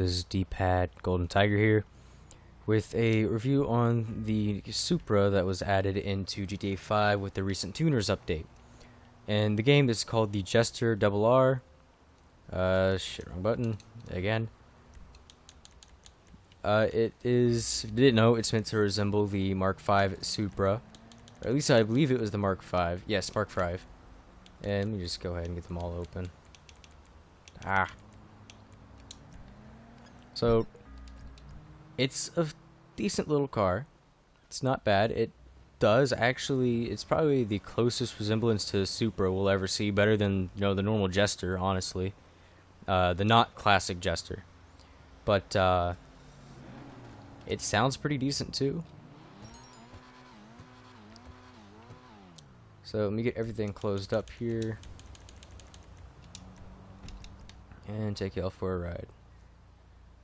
This is D-Pad Golden Tiger here with a review on the Supra that was added into GTA 5 with the recent tuners update. And the game is called the Jester RR. Wrong button. Again. Didn't know, it's meant to resemble the MK5 Supra. Or at least I believe it was the MK5. Yes, MK5. And let me just go ahead and get them all open. So, it's a decent little car. It's not bad. It's probably the closest resemblance to Supra we'll ever see, better than, the normal Jester, honestly. The not classic Jester. But, it sounds pretty decent, too. So, let me get everything closed up here. And take y'all for a ride.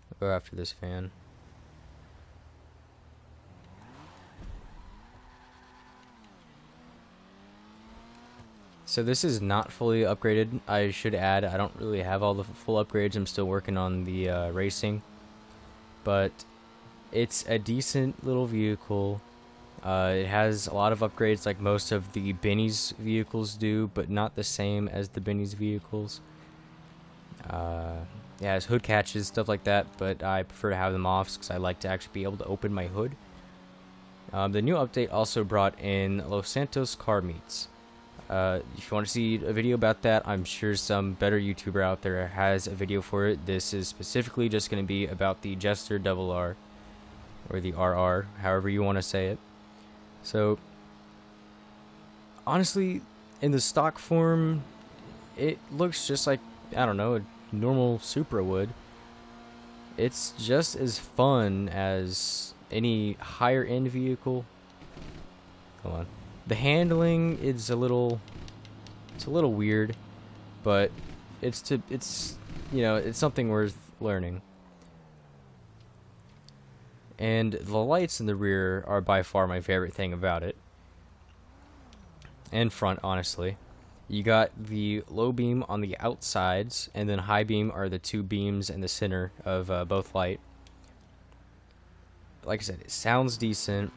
I'll go after this fan. So this is not fully upgraded. I should add, I don't really have all the full upgrades. I'm still working on the racing. But it's a decent little vehicle. It has a lot of upgrades like most of the Benny's vehicles do, but not the same as the Benny's vehicles. It has hood catches, stuff like that, but I prefer to have them off because I like to actually be able to open my hood. The new update also brought in Los Santos car meets. If you want to see a video about that, I'm sure some better YouTuber out there has a video for it. This is specifically just going to be about the Jester RR, or the RR, however you want to say it. So, honestly, in the stock form, it looks just like, I don't know, a normal Supra would. It's just as fun as any higher end vehicle. Hold on. The handling is it's a little weird, but it's something worth learning. And the lights in the rear are by far my favorite thing about it. And front, honestly. You got the low beam on the outsides, and then high beam are the two beams in the center of both light. Like I said, it sounds decent,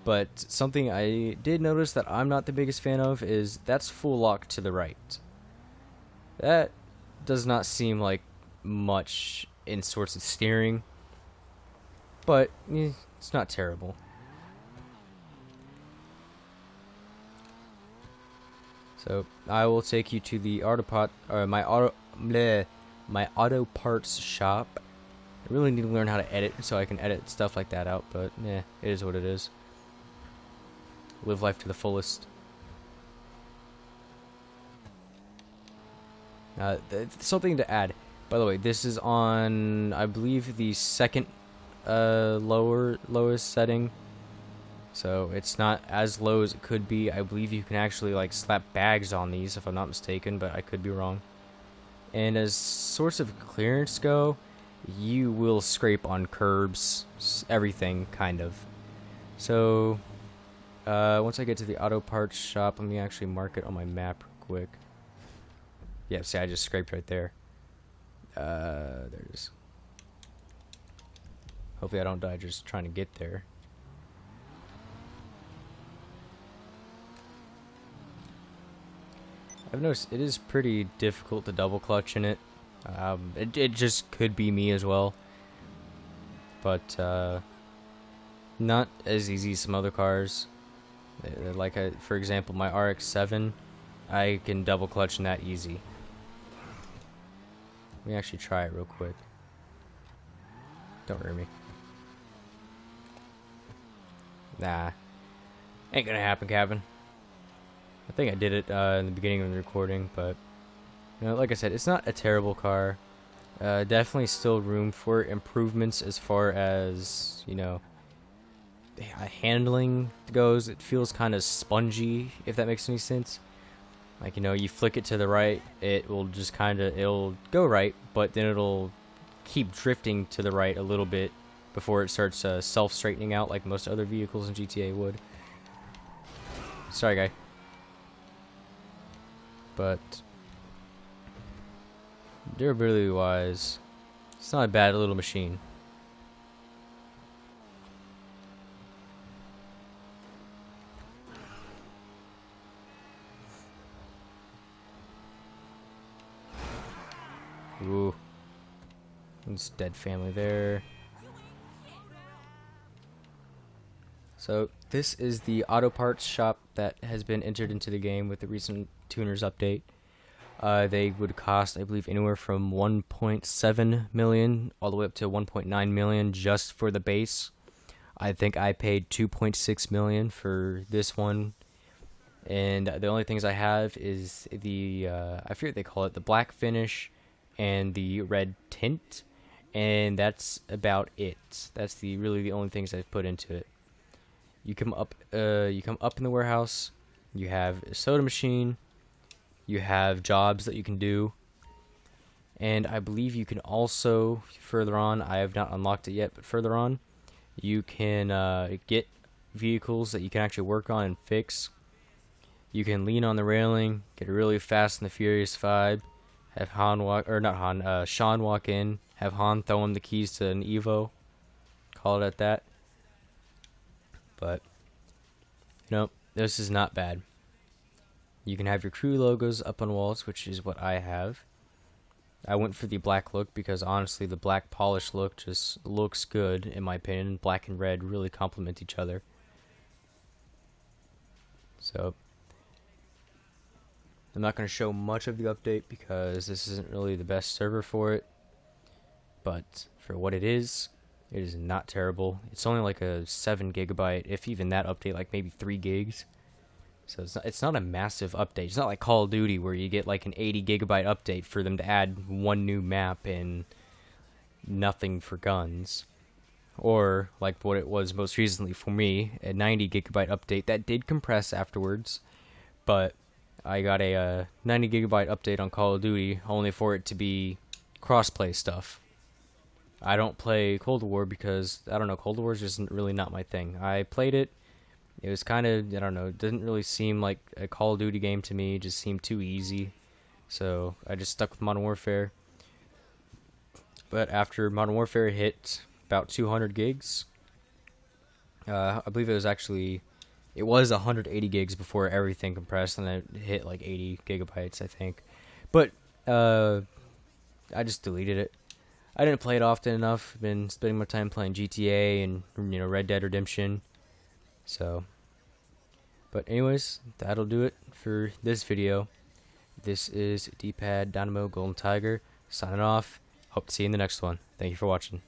but something I did notice that I'm not the biggest fan of is that's full lock to the right. That does not seem like much in sorts of steering, but it's not terrible. So I will take you to the my auto parts shop. I really need to learn how to edit so I can edit stuff like that out, but it is what it is. Live life to the fullest. Something to add, by the way, this is on, I believe, the second lowest setting. So it's not as low as it could be. I believe you can actually like slap bags on these, if I'm not mistaken, but I could be wrong. And as sorts of clearance go, you will scrape on curbs, everything kind of. So once I get to the auto parts shop, let me actually mark it on my map real quick. Yeah, see, I just scraped right there. There it is. Hopefully I don't die just trying to get there. I've noticed it is pretty difficult to double clutch in it. It just could be me as well. But not as easy as some other cars. Like, for example, my RX-7, I can double clutch in that easy. Let me actually try it real quick. Don't hurt me. Nah. Ain't gonna happen, Captain. I think I did it in the beginning of the recording, but like I said, it's not a terrible car. Definitely still room for improvements as far as handling goes. It feels kind of spongy, if that makes any sense. Like, you flick it to the right, it will just it'll go right, but then it'll keep drifting to the right a little bit before it starts self-straightening out like most other vehicles in GTA would. Sorry, guy. But durability wise, It's not a bad little machine. Ooh. It's dead family there. So this is the auto parts shop that has been entered into the game with the recent tuners update. They would cost, I believe, anywhere from 1.7 million all the way up to 1.9 million just for the base. I think I paid 2.6 million for this one, and the only things I have is the I forget what they call it, the black finish and the red tint, and that's about it. That's really the only things I've put into it. You come up in the warehouse. You have a soda machine. You have jobs that you can do, and I believe you can also, further on, I have not unlocked it yet, but further on, you can get vehicles that you can actually work on and fix. You can lean on the railing, get a really Fast and the Furious vibe, have Sean walk in, have Han throw him the keys to an Evo, call it at that. But, this is not bad. You can have your crew logos up on walls, which is what I have. I went for the black look because honestly the black polish look just looks good in my opinion. Black and red really complement each other. So I'm not going to show much of the update because this isn't really the best server for it. But for what it is not terrible. It's only like a 7 gigabyte, if even that update, like maybe 3 gigs. So it's not a massive update. It's not like Call of Duty where you get like an 80 gigabyte update for them to add one new map and nothing for guns. Or like what it was most recently for me, a 90 gigabyte update that did compress afterwards. But I got a 90 gigabyte update on Call of Duty only for it to be crossplay stuff. I don't play Cold War because, I don't know, Cold War is just really not my thing. I played it. It was kind of, I don't know, it didn't really seem like a Call of Duty game to me. It just seemed too easy. So I just stuck with Modern Warfare. But after Modern Warfare hit about 200 gigs, I believe it was 180 gigs before everything compressed, and it hit like 80 gigabytes, I think. But I just deleted it. I didn't play it often enough. I've been spending my time playing GTA and Red Dead Redemption. So, but anyways, that'll do it for this video. This is D-Pad Dynamo Golden Tiger signing off. Hope to see you in the next one. Thank you for watching.